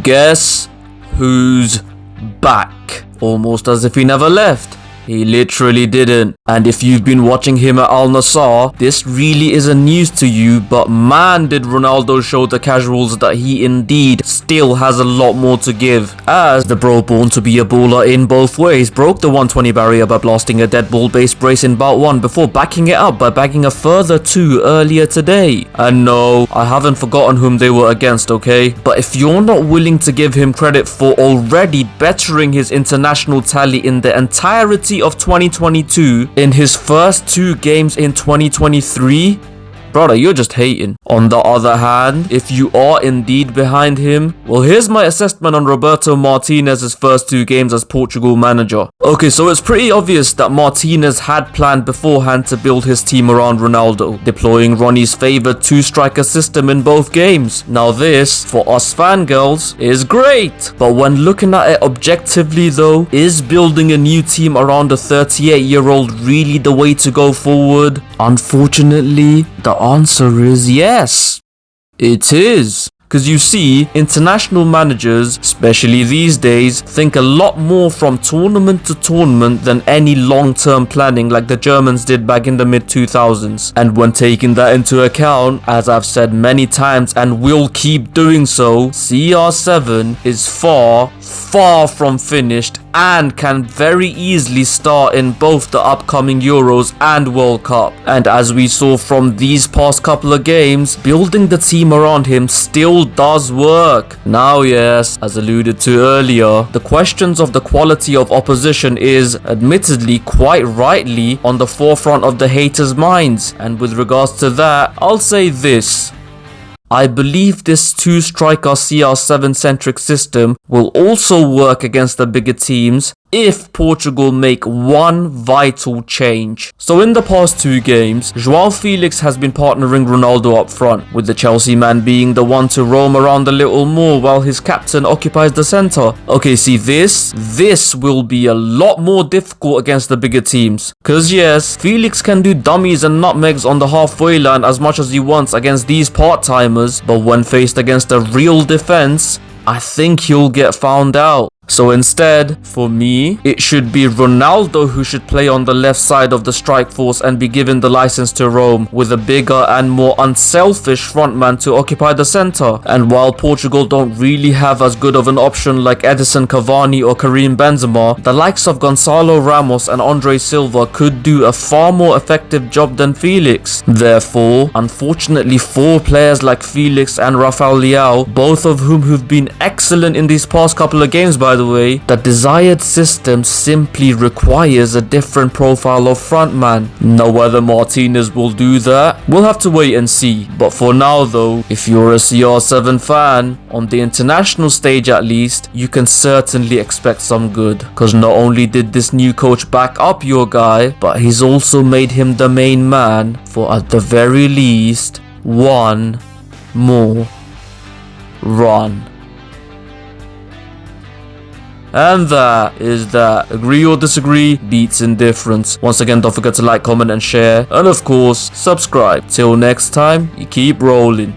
Guess who's back? Almost as if he never left. He literally didn't. And if you've been watching him at Al Nassr, this really isn't news to you, but man did Ronaldo show the casuals that he indeed still has a lot more to give, as the bro born to be a baller in both ways broke the 120 barrier by blasting a dead ball base brace in bout 1 before backing it up by bagging a further 2 earlier today. And no, I haven't forgotten whom they were against, okay? But if you're not willing to give him credit for already bettering his international tally in the entirety of 2022 in his first 2 games in 2023, brother, you're just hating. On the other hand, if you are indeed behind him, well, here's my assessment on Roberto Martinez's first 2 games as Portugal manager. Okay, so it's pretty obvious that Martinez had planned beforehand to build his team around Ronaldo, deploying Ronnie's favoured 2-striker system in both games. Now this, for us fangirls, is great. But when looking at it objectively though, is building a new team around a 38-year-old really the way to go forward? Unfortunately, the answer is yes. It is. Because you see, international managers, especially these days, think a lot more from tournament to tournament than any long-term planning like the Germans did back in the mid-2000s. And when taking that into account, as I've said many times and will keep doing so, CR7 is far from finished and can very easily start in both the upcoming Euros and World Cup. And as we saw from these past couple of games, building the team around him still does work. Now yes, as alluded to earlier, the questions of the quality of opposition is, admittedly quite rightly, on the forefront of the haters' minds. And with regards to that, I'll say this. I believe this 2-striker CR7 centric system will also work against the bigger teams if Portugal make one vital change. So in the past 2 games, João Felix has been partnering Ronaldo up front, with the Chelsea man being the one to roam around a little more while his captain occupies the centre. Okay, see this will be a lot more difficult against the bigger teams. Cause yes, Felix can do dummies and nutmegs on the halfway line as much as he wants against these part-timers, but when faced against a real defence, I think he'll get found out. So instead, for me, it should be Ronaldo who should play on the left side of the strike force and be given the license to roam, with a bigger and more unselfish frontman to occupy the centre. And while Portugal don't really have as good of an option like Edison Cavani or Karim Benzema, the likes of Gonçalo Ramos and Andre Silva could do a far more effective job than Felix. Therefore, unfortunately for players like Felix and Rafael Leao, both of whom have been excellent in these past couple of games by the way, the desired system simply requires a different profile of frontman. Now whether Martinez will do that, we'll have to wait and see. But for now though, if you're a CR7 fan, on the international stage at least, you can certainly expect some good. Cause not only did this new coach back up your guy, but he's also made him the main man for at the very least, one more run. And that is that. Agree or disagree, beats indifference. Once again, don't forget to like, comment and share. And of course, subscribe. Till next time, you keep rolling.